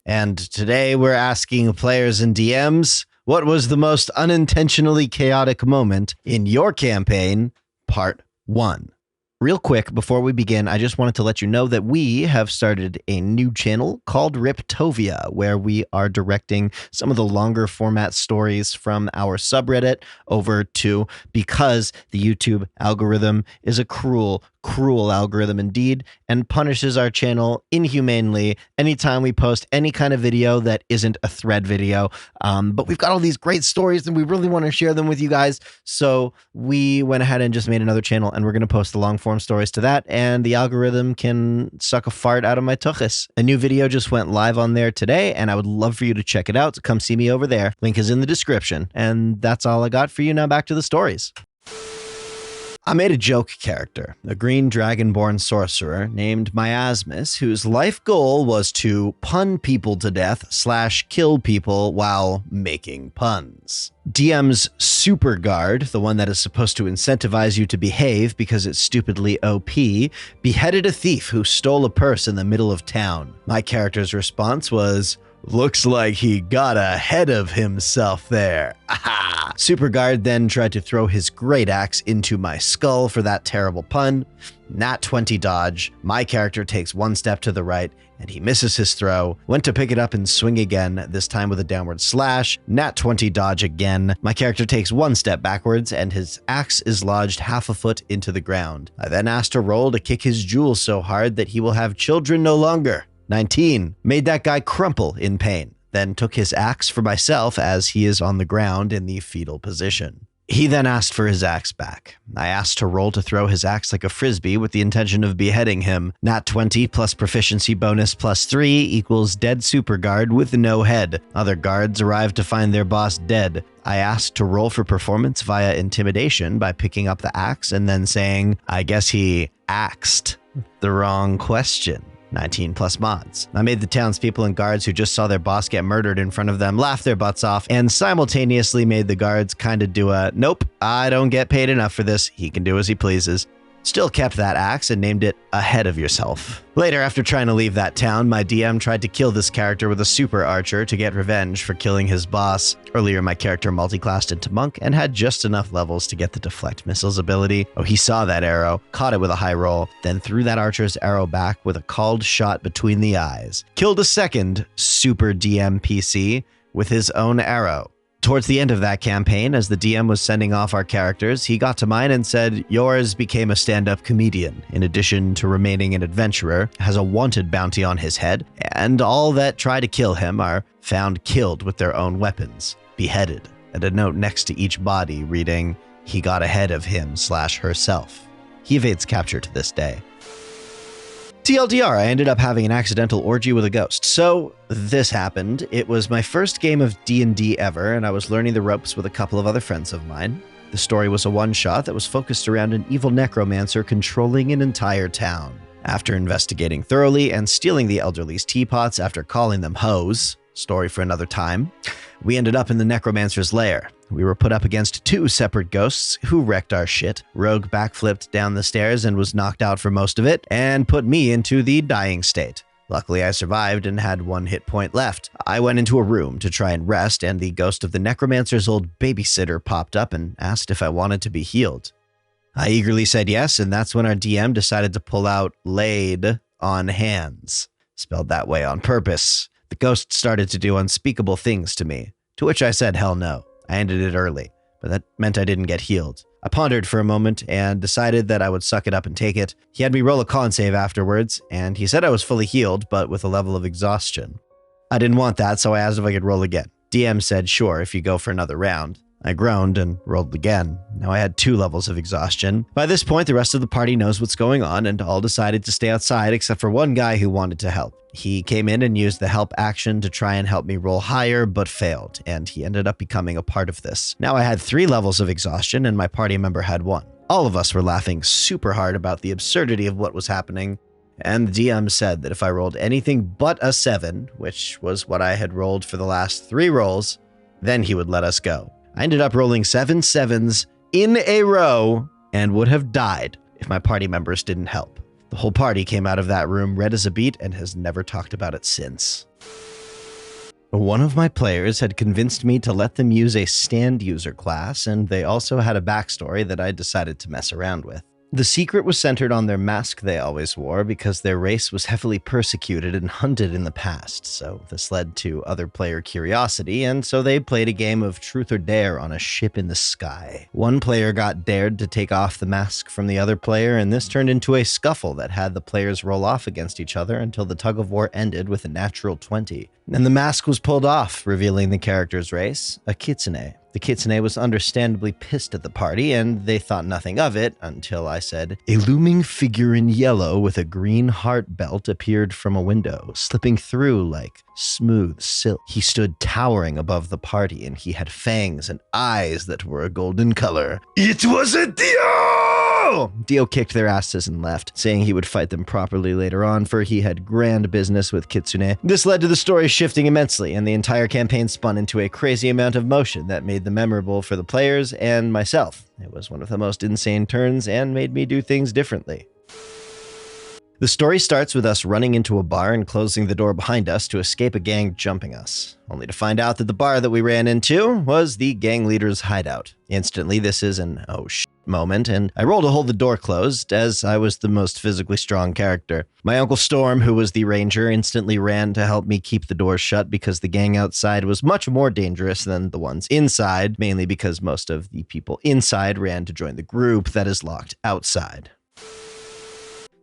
And today we're asking players and DMs, what was the most unintentionally chaotic moment in your campaign, Part 1. Real quick, before we begin, I just wanted to let you know that we have started a new channel called Riptovia, where we are directing some of the longer format stories from our subreddit over to, because the YouTube algorithm is a cruel algorithm indeed, and punishes our channel inhumanely anytime we post any kind of video that isn't a thread video. But we've got all these great stories and we really want to share them with you guys. So we went ahead and just made another channel, and we're going to post the long form stories to that, and the algorithm can suck a fart out of my tuchus. A new video just went live on there today, and I would love for you to check it out. So come see me over there. Link is in the description. And that's all I got for you. Now back to the stories. I made a joke character, a green dragonborn sorcerer named Miasmus, whose life goal was to pun people to death / kill people while making puns. DM's super guard, the one that is supposed to incentivize you to behave because it's stupidly OP, beheaded a thief who stole a purse in the middle of town. My character's response was, "Looks like he got ahead of himself there." Aha! Superguard then tried to throw his great axe into my skull for that terrible pun. Nat 20 dodge. My character takes one step to the right and he misses his throw. Went to pick it up and swing again, this time with a downward slash. Nat 20 dodge again. My character takes one step backwards and his axe is lodged half a foot into the ground. I then asked to roll to kick his jewel so hard that he will have children no longer. 19. Made that guy crumple in pain. Then took his axe for myself as he is on the ground in the fetal position. He then asked for his axe back. I asked to roll to throw his axe like a frisbee with the intention of beheading him. Nat 20 plus proficiency bonus +3 equals dead super guard with no head. Other guards arrived to find their boss dead. I asked to roll for performance via intimidation by picking up the axe and then saying, "I guess he axed the wrong question." 19 plus mods. I made the townspeople and guards who just saw their boss get murdered in front of them laugh their butts off, and simultaneously made the guards kind of do a, "Nope, I don't get paid enough for this. He can do as he pleases." Still kept that axe and named it Ahead of Yourself. Later, after trying to leave that town, my DM tried to kill this character with a super archer to get revenge for killing his boss. Earlier, my character multiclassed into monk and had just enough levels to get the deflect missiles ability. Oh, he saw that arrow, caught it with a high roll, then threw that archer's arrow back with a called shot between the eyes. Killed a second super DM PC with his own arrow. Towards the end of that campaign, as the DM was sending off our characters, he got to mine and said, "Yours became a stand-up comedian. In addition to remaining an adventurer, has a wanted bounty on his head, and all that try to kill him are found killed with their own weapons, beheaded," and a note next to each body reading, "He got ahead of him / herself." He evades capture to this day. TLDR, I ended up having an accidental orgy with a ghost. So this happened. It was my first game of D&D ever, and I was learning the ropes with a couple of other friends of mine. The story was a one-shot that was focused around an evil necromancer controlling an entire town. After investigating thoroughly and stealing the elderly's teapots after calling them hoes, story for another time, we ended up in the necromancer's lair. We were put up against 2 separate ghosts who wrecked our shit. Rogue backflipped down the stairs and was knocked out for most of it, and put me into the dying state. Luckily, I survived and had 1 hit point left. I went into a room to try and rest, and the ghost of the necromancer's old babysitter popped up and asked if I wanted to be healed. I eagerly said yes, and that's when our DM decided to pull out laid on hands. Spelled that way on purpose. The ghost started to do unspeakable things to me, to which I said hell no. I ended it early, but that meant I didn't get healed. I pondered for a moment and decided that I would suck it up and take it. He had me roll a con save afterwards, and he said I was fully healed, but with a level of exhaustion. I didn't want that, so I asked if I could roll again. DM said, "Sure, if you go for another round." I groaned and rolled again. Now I had 2 levels of exhaustion. By this point, the rest of the party knows what's going on, and all decided to stay outside except for one guy who wanted to help. He came in and used the help action to try and help me roll higher, but failed, and he ended up becoming a part of this. Now I had 3 levels of exhaustion, and my party member had 1. All of us were laughing super hard about the absurdity of what was happening, and the DM said that if I rolled anything but a 7, which was what I had rolled for the last 3 rolls, then he would let us go. I ended up rolling 7 sevens in a row and would have died if my party members didn't help. The whole party came out of that room red as a beet and has never talked about it since. One of my players had convinced me to let them use a stand user class, and they also had a backstory that I decided to mess around with. The secret was centered on their mask they always wore because their race was heavily persecuted and hunted in the past, so this led to other player curiosity, and so they played a game of truth or dare on a ship in the sky. One player got dared to take off the mask from the other player, and this turned into a scuffle that had the players roll off against each other until the tug of war ended with a natural 20. And the mask was pulled off, revealing the character's race, a kitsune. The kitsune was understandably pissed at the party, and they thought nothing of it until I said, "A looming figure in yellow with a green heart belt appeared from a window, slipping through like smooth silk. He stood towering above the party, and he had fangs and eyes that were a golden color. It was a Dio!" Dio kicked their asses and left, saying he would fight them properly later on, for he had grand business with Kitsune. This led to the story shifting immensely, and the entire campaign spun into a crazy amount of motion that made them memorable for the players and myself. It was one of the most insane turns and made me do things differently. The story starts with us running into a bar and closing the door behind us to escape a gang jumping us, only to find out that the bar that we ran into was the gang leader's hideout. Instantly, this is an oh shit moment, and I rolled to hold the door closed, as I was the most physically strong character. My Uncle Storm, who was the ranger, instantly ran to help me keep the door shut because the gang outside was much more dangerous than the ones inside, mainly because most of the people inside ran to join the group that is locked outside.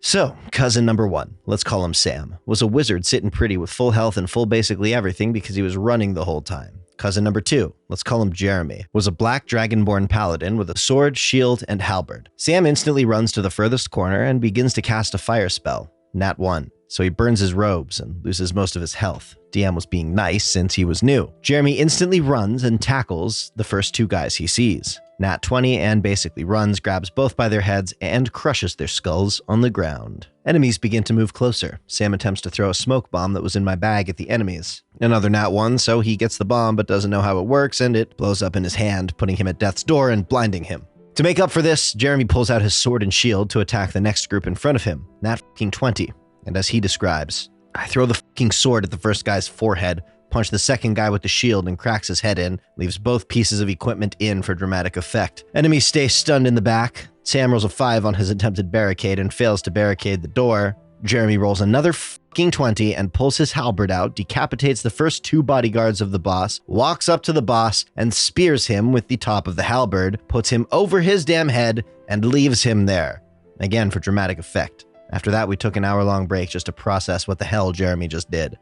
So, cousin number one, let's call him Sam, was a wizard sitting pretty with full health and full basically everything because he was running the whole time. Cousin number two, let's call him Jeremy, was a black dragonborn paladin with a sword, shield, and halberd. Sam instantly runs to the furthest corner and begins to cast a fire spell, Nat 1. So he burns his robes and loses most of his health. DM was being nice since he was new. Jeremy instantly runs and tackles the first two guys he sees. Nat 20 and basically runs, grabs both by their heads, and crushes their skulls on the ground. Enemies begin to move closer. Sam attempts to throw a smoke bomb that was in my bag at the enemies. Another Nat 1, so he gets the bomb but doesn't know how it works, and it blows up in his hand, putting him at death's door and blinding him. To make up for this, Jeremy pulls out his sword and shield to attack the next group in front of him, Nat 20. And as he describes, I throw the fucking sword at the first guy's forehead, punch the second guy with the shield and cracks his head in, leaves both pieces of equipment in for dramatic effect. Enemies stay stunned in the back. Sam rolls a 5 on his attempted barricade and fails to barricade the door. Jeremy rolls another fucking 20 and pulls his halberd out, decapitates the first two bodyguards of the boss, walks up to the boss and spears him with the top of the halberd, puts him over his damn head, and leaves him there. Again for dramatic effect. After that, we took an hour-long break just to process what the hell Jeremy just did.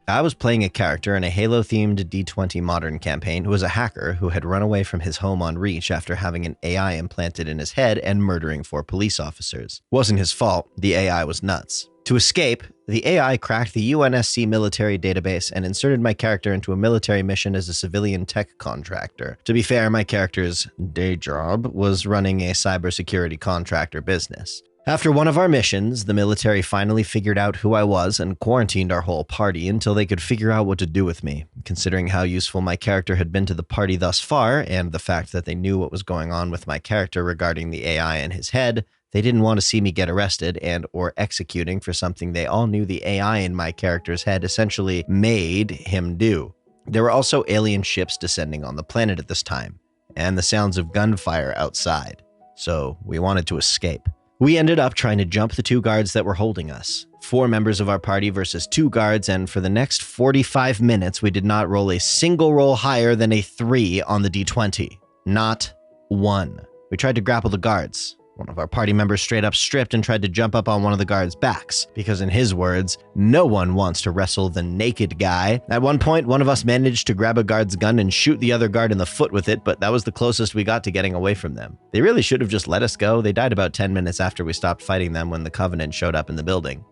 I was playing a character in a Halo-themed D20 modern campaign who was a hacker who had run away from his home on Reach after having an AI implanted in his head and murdering 4 police officers. Wasn't his fault, the AI was nuts. To escape, the AI cracked the UNSC military database and inserted my character into a military mission as a civilian tech contractor. To be fair, my character's day job was running a cybersecurity contractor business. After one of our missions, the military finally figured out who I was and quarantined our whole party until they could figure out what to do with me. Considering how useful my character had been to the party thus far, and the fact that they knew what was going on with my character regarding the AI in his head, they didn't want to see me get arrested and or executing for something they all knew the AI in my character's head essentially made him do. There were also alien ships descending on the planet at this time, and the sounds of gunfire outside, so we wanted to escape. We ended up trying to jump the 2 guards that were holding us. 4 members of our party versus 2 guards, and for the next 45 minutes, we did not roll a single roll higher than a 3 on the D20. Not one. We tried to grapple the guards. One of our party members straight up stripped and tried to jump up on one of the guards' backs, because in his words, no one wants to wrestle the naked guy. At one point, one of us managed to grab a guard's gun and shoot the other guard in the foot with it, but that was the closest we got to getting away from them. They really should have just let us go. They died about 10 minutes after we stopped fighting them when the Covenant showed up in the building.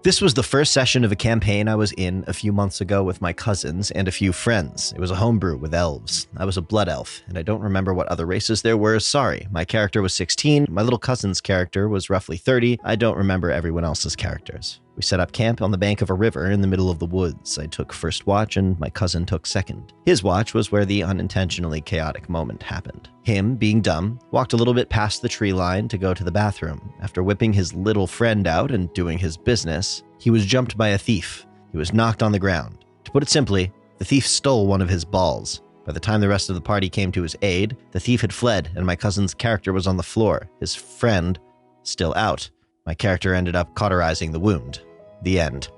This was the first session of a campaign I was in a few months ago with my cousins and a few friends. It was a homebrew with elves. I was a blood elf, and I don't remember what other races there were, sorry. My character was 16, my little cousin's character was roughly 30. I don't remember everyone else's characters. We set up camp on the bank of a river in the middle of the woods. I took first watch and my cousin took second. His watch was where the unintentionally chaotic moment happened. Him, being dumb, walked a little bit past the tree line to go to the bathroom. After whipping his little friend out and doing his business, he was jumped by a thief. He was knocked on the ground. To put it simply, the thief stole one of his balls. By the time the rest of the party came to his aid, the thief had fled, and my cousin's character was on the floor, his friend still out. My character ended up cauterizing the wound. The end.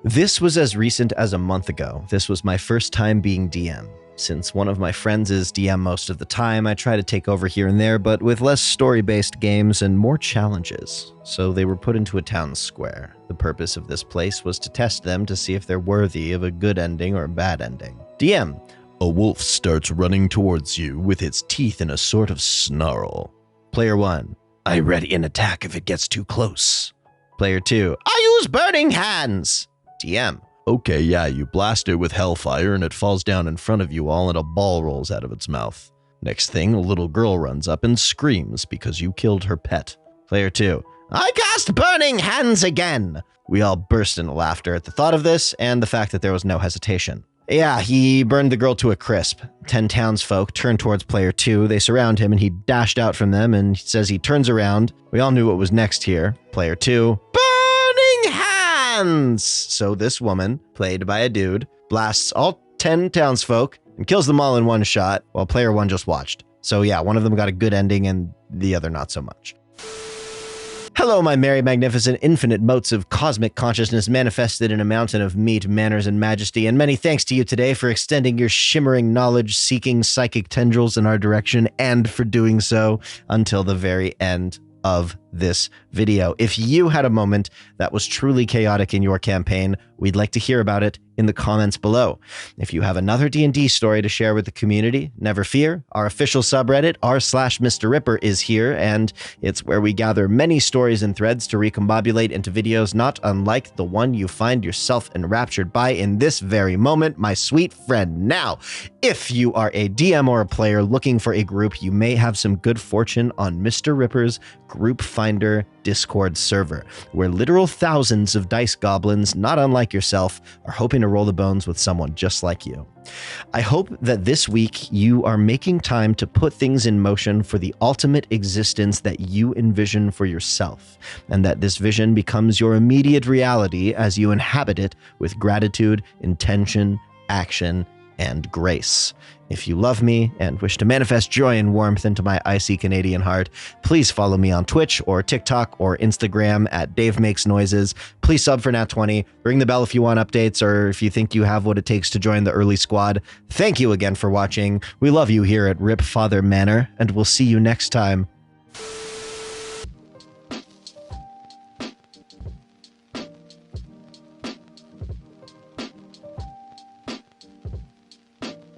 This was as recent as a month ago. This was my first time being DM. Since one of my friends is DM most of the time, I try to take over here and there, but with less story-based games and more challenges. So they were put into a town square. The purpose of this place was to test them to see if they're worthy of a good ending or a bad ending. DM. A wolf starts running towards you with its teeth in a sort of snarl. Player 1. I ready an attack if it gets too close. Player 2. I use burning hands. DM. Okay, yeah, you blast it with hellfire and it falls down in front of you all and a ball rolls out of its mouth. Next thing, a little girl runs up and screams because you killed her pet. Player 2. I cast burning hands again. We all burst into laughter at the thought of this and the fact that there was no hesitation. Yeah, he burned the girl to a crisp. 10 townsfolk turn towards player 2. They surround him and he dashed out from them and says he turns around. We all knew what was next here. Player 2. Burning hands! So this woman, played by a dude, blasts all 10 townsfolk and kills them all in one shot while player 1 just watched. So yeah, one of them got a good ending and the other not so much. Hello, my merry, magnificent, infinite motes of cosmic consciousness manifested in a mountain of meat, manners, and majesty, and many thanks to you today for extending your shimmering knowledge-seeking psychic tendrils in our direction, and for doing so until the very end of this video. If you had a moment that was truly chaotic in your campaign, we'd like to hear about it in the comments below. If you have another D&D story to share with the community, never fear. Our official subreddit, r/MrRipper, is here, and it's where we gather many stories and threads to recombobulate into videos not unlike the one you find yourself enraptured by in this very moment, my sweet friend. Now, if you are a DM or a player looking for a group, you may have some good fortune on MrRipper's Group Finder Discord server, where literal thousands of dice goblins, not unlike yourself, are hoping to roll the bones with someone just like you. I hope that this week you are making time to put things in motion for the ultimate existence that you envision for yourself, and that this vision becomes your immediate reality as you inhabit it with gratitude, intention, action, and grace. If you love me and wish to manifest joy and warmth into my icy Canadian heart, please follow me on Twitch or TikTok or Instagram at Dave Makes Noises. Please sub for Nat20. Ring the bell if you want updates or if you think you have what it takes to join the early squad. Thank you again for watching. We love you here at Rip Father Manor, and we'll see you next time.